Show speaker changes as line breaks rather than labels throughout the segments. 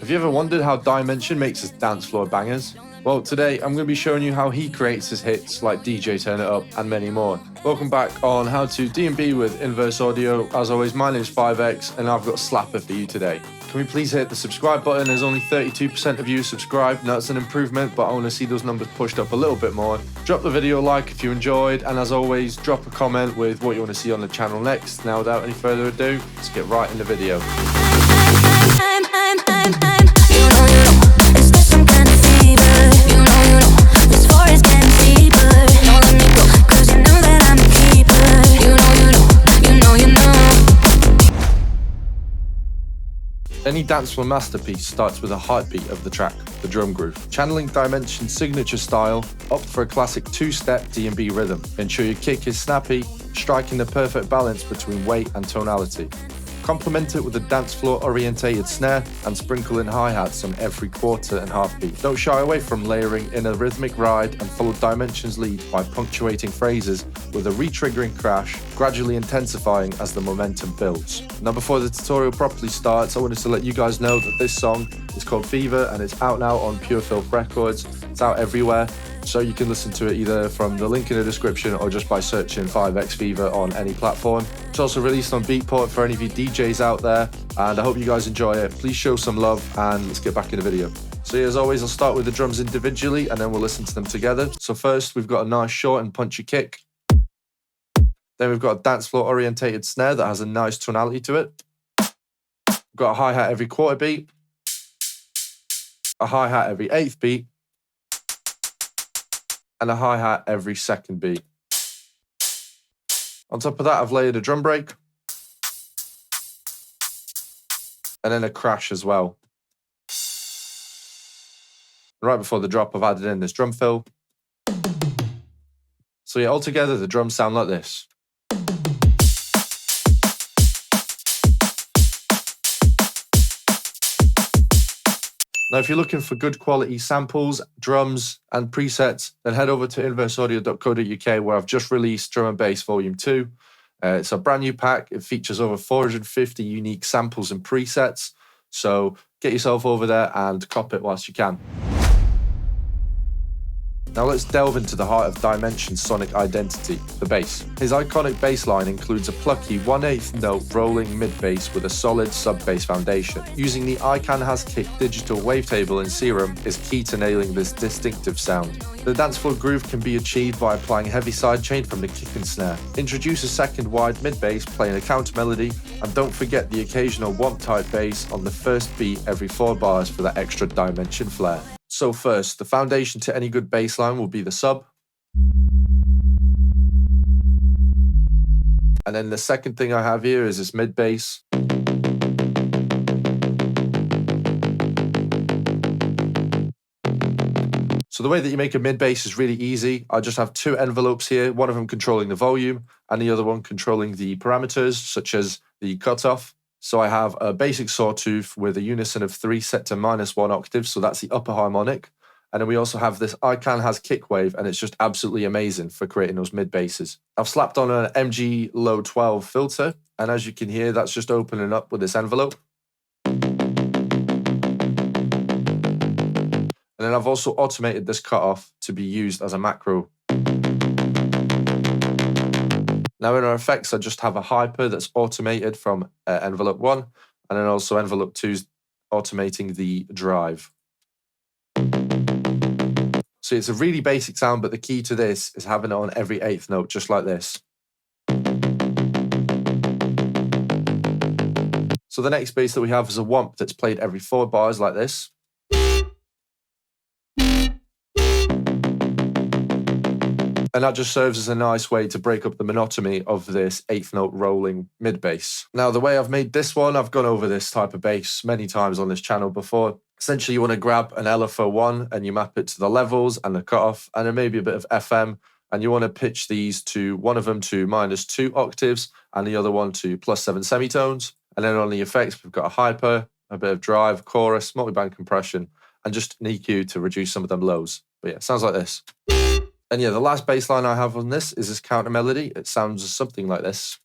Have you ever wondered how Dimension makes his dance floor bangers? Well, today I'm going to be showing you how he creates his hits like DJ Turn It Up and many more. Welcome back on How to DNB with Inverse Audio. As always, my name is 5X and I've got a slapper for you today. Can we please hit the subscribe button? There's only 32% of you subscribed. Now it's an improvement, but I want to see those numbers pushed up a little bit more. Drop the video a like if you enjoyed, and as always, drop a comment with what you want to see on the channel next. Now without any further ado, let's get right in the video. Any dancefloor masterpiece starts with a heartbeat of the track, the drum groove. Channeling Dimension's signature style, opt for a classic two-step D&B rhythm. Ensure your kick is snappy, striking the perfect balance between weight and tonality. Complement it with a dance floor orientated snare and sprinkle in hi-hats on every quarter and half beat. Don't shy away from layering in a rhythmic ride and follow Dimension's lead by punctuating phrases with a re-triggering crash, gradually intensifying as the momentum builds. Now before the tutorial properly starts, I wanted to let you guys know that this song is called Fever and it's out now on Pure Filth Records. It's out everywhere, so you can listen to it either from the link in the description or just by searching 5X Fever on any platform. It's also released on Beatport for any of you DJs out there, and I hope you guys enjoy it. Please show some love and let's get back in the video. So as always, I'll start with the drums individually and then we'll listen to them together. So first, we've got a nice short and punchy kick. Then we've got a dance floor orientated snare that has a nice tonality to it. We've got a hi-hat every quarter beat, a hi-hat every eighth beat, and a hi-hat every second beat. On top of that, I've layered a drum break, and then a crash as well. Right before the drop, I've added in this drum fill. So yeah, altogether, the drums sound like this. Now, if you're looking for good quality samples, drums, and presets, then head over to inverseaudio.co.uk, where I've just released Drum and Bass Volume 2. It's a brand new pack. It features over 450 unique samples and presets. So get yourself over there and cop it whilst you can. Now let's delve into the heart of Dimension's sonic identity, the bass. His iconic bass line includes a plucky 1/8 note rolling mid-bass with a solid sub-bass foundation. Using the I-Can-Has-Kick digital wavetable in Serum is key to nailing this distinctive sound. The dancefloor groove can be achieved by applying heavy sidechain from the kick and snare. Introduce a second wide mid-bass playing a counter melody, and don't forget the occasional womp-type bass on the first beat every 4 bars for that extra Dimension flair. So first, the foundation to any good bass line will be the sub. And then the second thing I have here is this mid bass. So the way that you make a mid bass is really easy. I just have 2 envelopes here, one of them controlling the volume and the other one controlling the parameters, such as the cutoff. So I have a basic sawtooth with a unison of 3 set to -1 octave, so that's the upper harmonic. And then we also have this I-Can-Has-Kick wave, and it's just absolutely amazing for creating those mid basses. I've slapped on an MG Low 12 filter, and as you can hear, that's just opening up with this envelope. And then I've also automated this cutoff to be used as a macro. Now in our effects, I just have a hyper that's automated from envelope 1, and then also envelope 2's automating the drive. So it's a really basic sound, but the key to this is having it on every 8th note, just like this. So the next bass that we have is a womp that's played every 4 bars like this. And that just serves as a nice way to break up the monotony of this 8th note rolling mid bass. Now, the way I've made this one, I've gone over this type of bass many times on this channel before. Essentially, you want to grab an LFO1 and you map it to the levels and the cutoff, and then maybe a bit of FM. And you want to pitch these to one of them to -2 octaves and the other one to +7 semitones. And then on the effects, we've got a hyper, a bit of drive, chorus, multiband compression, and just an EQ to reduce some of them lows. But yeah, it sounds like this. And yeah, the last bass line I have on this is this counter melody. It sounds something like this.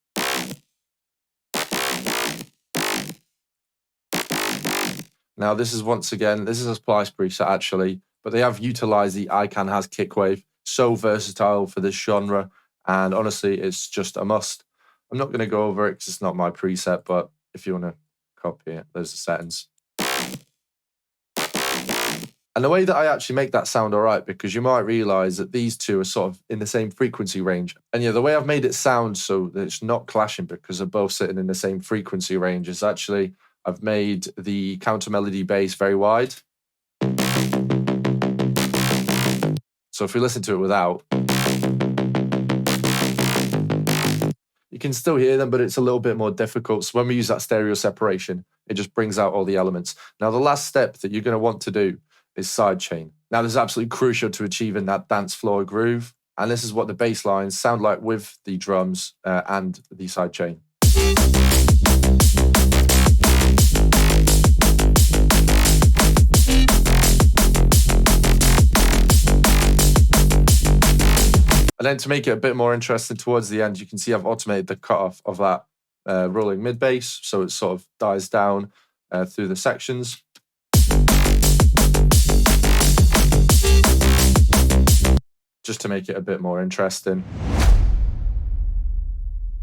Now this is once again, this is a splice preset actually, but they have utilized the ICANN has kick wave. So versatile for this genre, and honestly, it's just a must. I'm not going to go over it because it's not my preset, but if you want to copy it, there's the settings. And the way that I actually make that sound all right, because you might realize that these two are sort of in the same frequency range. And yeah, the way I've made it sound so that it's not clashing because they're both sitting in the same frequency range is actually, I've made the counter melody bass very wide. So if we listen to it without, you can still hear them, but it's a little bit more difficult. So when we use that stereo separation, it just brings out all the elements. Now, the last step that you're going to want to do is sidechain. Now, this is absolutely crucial to achieving that dance floor groove. And this is what the bass lines sound like with the drums and the sidechain. And then to make it a bit more interesting towards the end, you can see I've automated the cutoff of that rolling mid bass. So it sort of dies down through the sections. Just to make it a bit more interesting.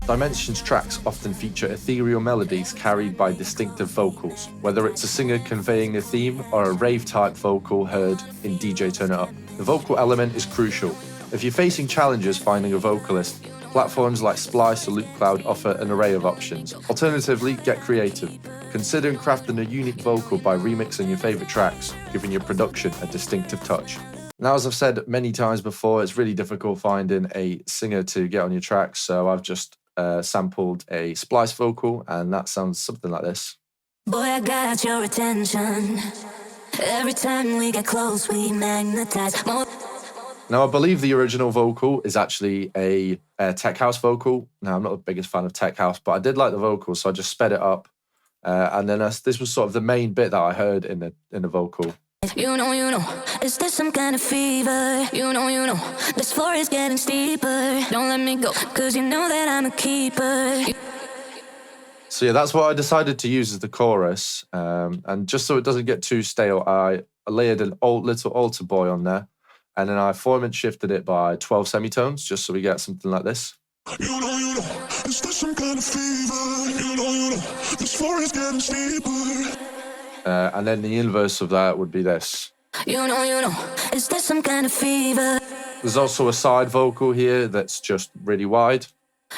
Dimensions tracks often feature ethereal melodies carried by distinctive vocals, whether it's a singer conveying a theme or a rave-type vocal heard in DJ Turn It Up. The vocal element is crucial. If you're facing challenges finding a vocalist, platforms like Splice or LoopCloud offer an array of options. Alternatively, get creative. Consider crafting a unique vocal by remixing your favorite tracks, giving your production a distinctive touch. Now, as I've said many times before, it's really difficult finding a singer to get on your tracks, so I've just sampled a Splice vocal, and that sounds something like this.
Boy, I got your attention. Every time we get close, we magnetize more.
Now, I believe the original vocal is actually a tech house vocal. Now, I'm not the biggest fan of tech house, but I did like the vocal, so I just sped it up. And then this was sort of the main bit that I heard in the vocal.
You know, is this some kind of fever? You know, this floor is getting steeper. Don't let me go, cause you know that I'm a keeper.
So yeah, that's what I decided to use as the chorus. And just so it doesn't get too stale, I layered an little altar boy on there. And then I formant shifted it by 12 semitones, just so we get something like this.
You know, is this some kind of fever? You know, this floor is getting steeper.
And then the inverse of that would be this.
You know, is this some kind of fever?
There's also a side vocal here that's just really wide.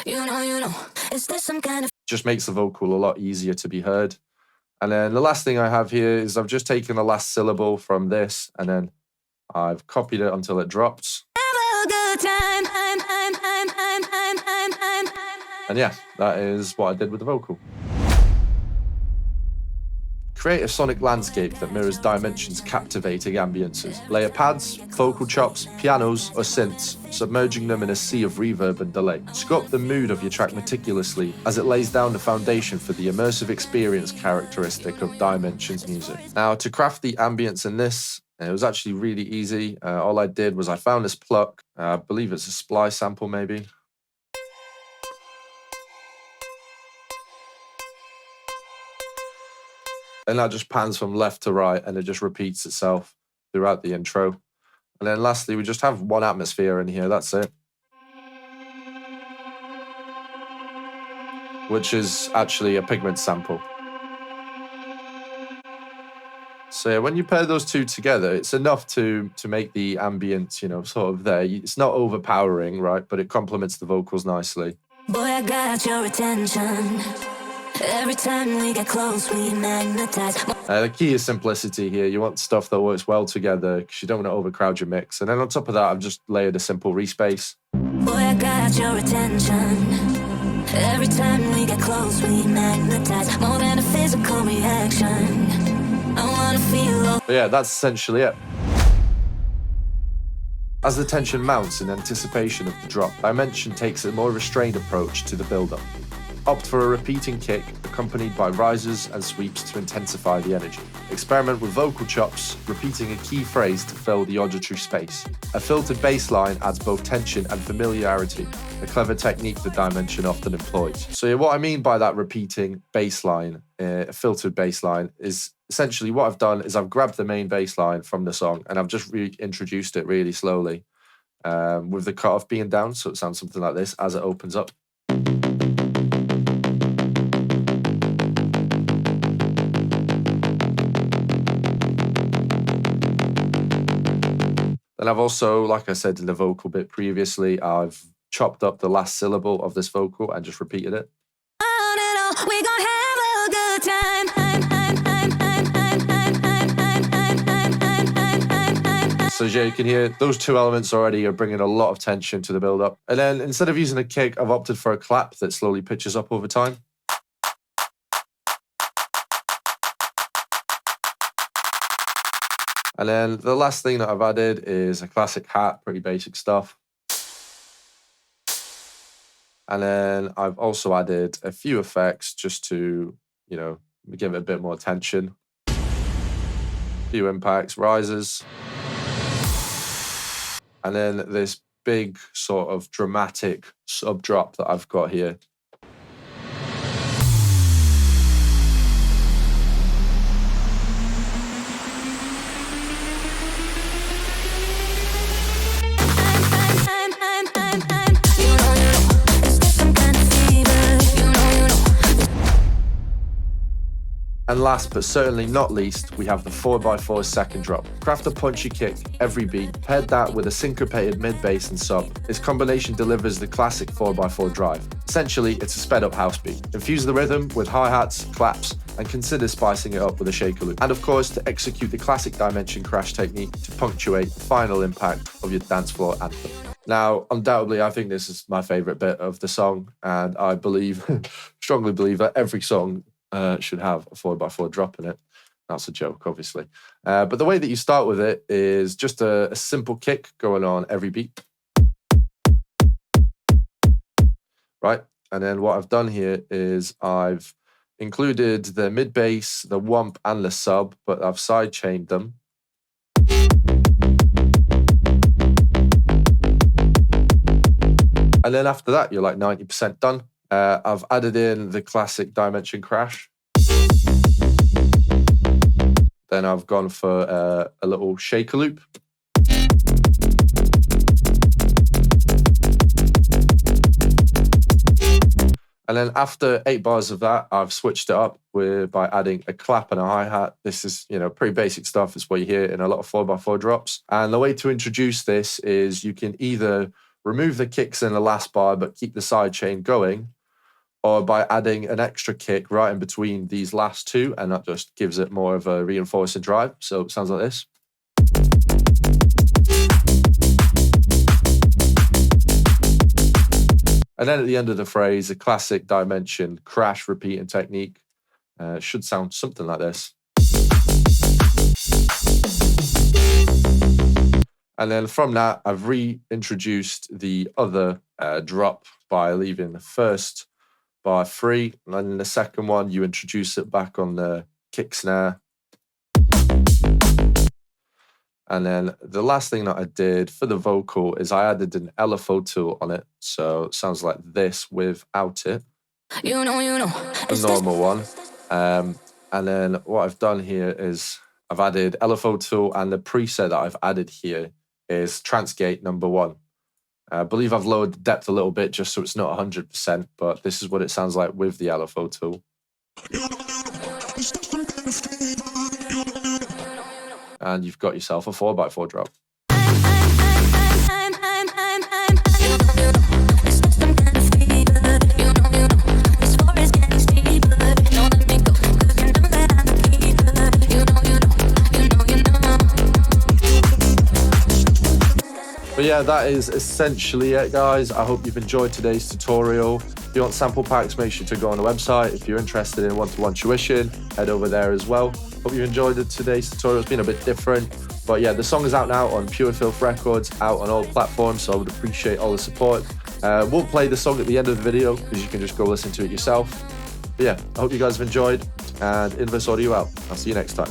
You know, is this some kind of...
Just makes the vocal a lot easier to be heard. And then the last thing I have here is I've just taken the last syllable from this, and then I've copied it until it drops.
Have a good time.
And yeah, that is what I did with the vocal. Create a sonic landscape that mirrors Dimension's captivating ambiences. Layer pads, vocal chops, pianos, or synths, submerging them in a sea of reverb and delay. Sculpt the mood of your track meticulously as it lays down the foundation for the immersive experience characteristic of Dimension's music. Now, to craft the ambience in this, it was actually really easy. All I did was I found this pluck. I believe it's a Splice sample, maybe. And that just pans from left to right, and it just repeats itself throughout the intro. And then lastly, we just have one atmosphere in here, that's it. Which is actually a pigment sample. So yeah, when you pair those two together, it's enough to make the ambience, sort of there. It's not overpowering, right? But it complements the vocals nicely.
Boy, I got your attention. Every time we get close, we magnetize.
The key is simplicity here. You want stuff that works well together because you don't want to overcrowd your mix. And then on top of that, I've just layered a simple respace.
Boy, I got your attention. Every time we get close, we magnetize. More than a physical reaction. I wanna feel.
But yeah, that's essentially it. As the tension mounts in anticipation of the drop, Dimension takes a more restrained approach to the build-up. Opt for a repeating kick accompanied by rises and sweeps to intensify the energy. Experiment with vocal chops, repeating a key phrase to fill the auditory space. A filtered bass line adds both tension and familiarity, a clever technique that Dimension often employs. So yeah, what I mean by that repeating bass line, a filtered bass line, is essentially what I've done is I've grabbed the main bass line from the song and I've just reintroduced it really slowly with the cutoff being down, so it sounds something like this as it opens up. And I've also, like I said in the vocal bit previously, I've chopped up the last syllable of this vocal and just repeated it.
We gon' have a good time.
So as you can hear, those two elements already are bringing a lot of tension to the build-up. And then instead of using a kick, I've opted for a clap that slowly pitches up over time. And then the last thing that I've added is a classic hat, pretty basic stuff. And then I've also added a few effects just to, you know, give it a bit more tension. A few impacts, rises. And then this big sort of dramatic sub drop that I've got here. And last but certainly not least, we have the 4x4 second drop. Craft a punchy kick every beat, paired that with a syncopated mid-bass and sub. This combination delivers the classic 4x4 drive. Essentially, it's a sped up house beat. Infuse the rhythm with hi-hats, claps, and consider spicing it up with a shaker loop. And of course, to execute the classic dimension crash technique to punctuate the final impact of your dance floor anthem. Now, undoubtedly, I think this is my favorite bit of the song, and I believe, strongly believe that every song should have a 4x4 drop in it. That's a joke, obviously. But the way that you start with it is just a simple kick going on every beat. Right? And then what I've done here is I've included the mid bass, the wump, and the sub, but I've sidechained them. And then after that, you're like 90% done. I've added in the classic dimension crash. Then I've gone for a little shaker loop. And then after 8 bars of that, I've switched it up by adding a clap and a hi-hat. This is, you know, pretty basic stuff. It's what you hear in a lot of 4x4 drops. And the way to introduce this is you can either remove the kicks in the last bar but keep the side chain going, or by adding an extra kick right in between these last two, and that just gives it more of a reinforcing drive. So it sounds like this. And then at the end of the phrase, a classic dimension crash repeating technique should sound something like this. And then from that, I've reintroduced the other drop by leaving the first bar free, and then in the second one you introduce it back on the kick snare. And then the last thing that I did for the vocal is I added an LFO tool on it, so it sounds like this without it, the normal one. And then what I've done here is I've added LFO tool, and the preset that I've added here is Transgate number 1. I believe I've lowered the depth a little bit just so it's not 100%, but this is what it sounds like with the LFO tool. And you've got yourself a 4x4 drop. But yeah, that is essentially it, guys. I hope you've enjoyed today's tutorial. If you want sample packs, make sure to go on the website. If you're interested in one-to-one tuition, head over there as well. Hope you enjoyed today's tutorial. It's been a bit different. But yeah, the song is out now on Pure Filth Records, out on all platforms, so I would appreciate all the support. We'll play the song at the end of the video because you can just go listen to it yourself. But yeah, I hope you guys have enjoyed, and Inverse Audio out. I'll see you next time.